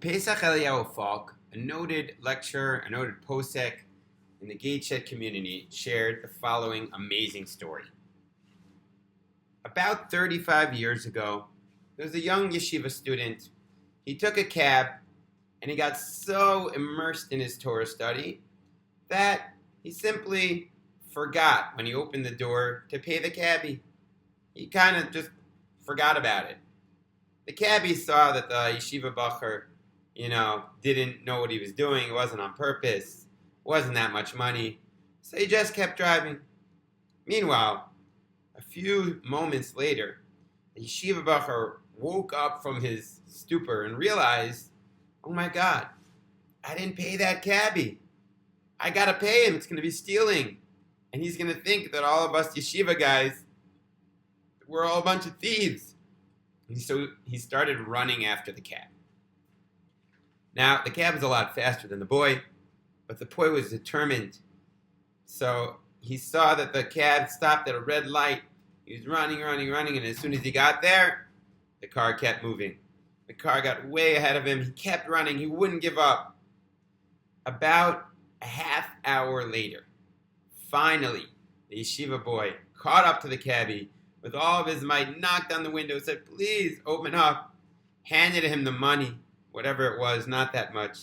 Pesach Falk, a noted lecturer, a noted posek in the Gateshead community, shared the following amazing story. About 35 years ago, there was a young Yeshiva student. He took a cab, and he got so immersed in his Torah study that he simply forgot when he opened the door to pay the Cabby. He kind of just forgot about it. The Cabby saw that the Yeshiva Bochur, didn't know what he was doing. It wasn't on purpose. It wasn't that much money. So he just kept driving. Meanwhile, a few moments later, the Yeshiva Bochur woke up from his stupor and realized, oh my God, I didn't pay that Cabby. I got to pay him. It's going to be stealing. And he's going to think that all of us Yeshiva guys, we're all a bunch of thieves. And so he started running after the cab. Now, the cab was a lot faster than the boy, but the boy was determined. So he saw that the cab stopped at a red light. He was running, and as soon as he got there, the car kept moving. The car got way ahead of him. He kept running. He wouldn't give up. About a half hour later, finally, the yeshiva boy caught up to the cabbie with all of his might, knocked on the window, said, please open up, handed him the money, whatever it was, not that much,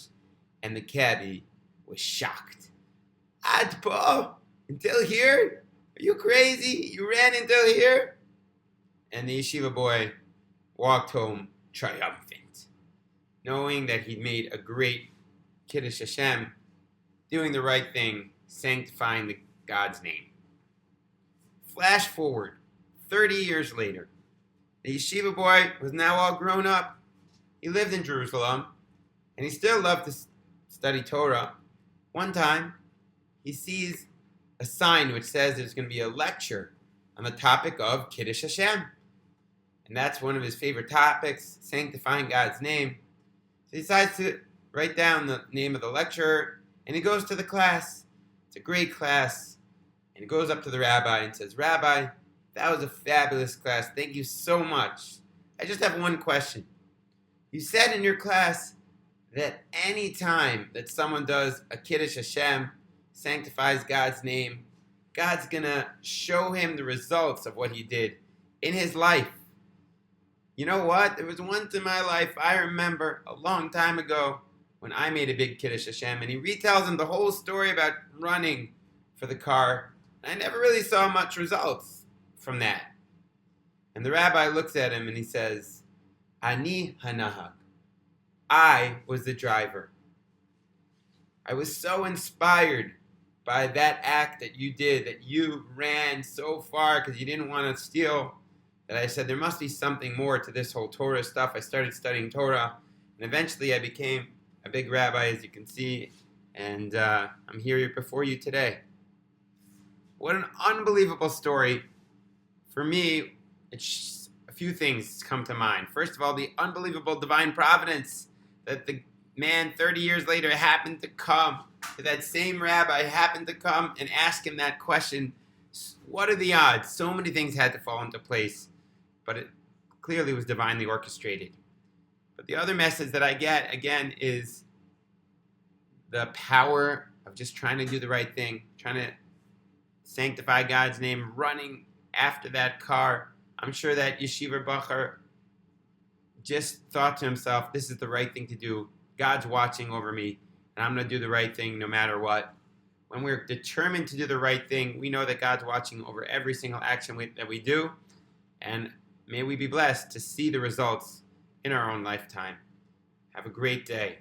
and the cabbie was shocked. Ad po, until here? Are you crazy? You ran until here? And the yeshiva boy walked home triumphant, knowing that he'd made a great Kiddush Hashem, doing the right thing, sanctifying God's name. Flash forward, 30 years later, the yeshiva boy was now all grown up. He lived in Jerusalem, and he still loved to study Torah. One time, he sees a sign which says there's going to be a lecture on the topic of Kiddush Hashem. And that's one of his favorite topics, sanctifying God's name. So he decides to write down the name of the lecturer, and he goes to the class. It's a great class. And he goes up to the rabbi and says, Rabbi, that was a fabulous class. Thank you so much. I just have one question. You said in your class that any time that someone does a Kiddush Hashem, sanctifies God's name, God's going to show him the results of what he did in his life. You know what? There was once in my life, I remember a long time ago, when I made a big Kiddush Hashem, and he retells him the whole story about running for the car. I never really saw much results from that. And the rabbi looks at him and he says, Ani hanahag. I was the driver. I was so inspired by that act that you did, that you ran so far because you didn't want to steal, that I said there must be something more to this whole Torah stuff. I started studying Torah, and eventually I became a big rabbi, as you can see, and I'm here before you today. What an unbelievable story. For me, a few things come to mind. First of all, the unbelievable divine providence that the man 30 years later happened to come to that same rabbi, happened to come and ask him that question. What are the odds? So many things had to fall into place, but it clearly was divinely orchestrated. But the other message that I get, again, is the power of just trying to do the right thing, trying to sanctify God's name, running after that car. I'm sure that Yeshiva Bochur just thought to himself, this is the right thing to do. God's watching over me, and I'm going to do the right thing no matter what. When we're determined to do the right thing, we know that God's watching over every single action that we do, and may we be blessed to see the results in our own lifetime. Have a great day.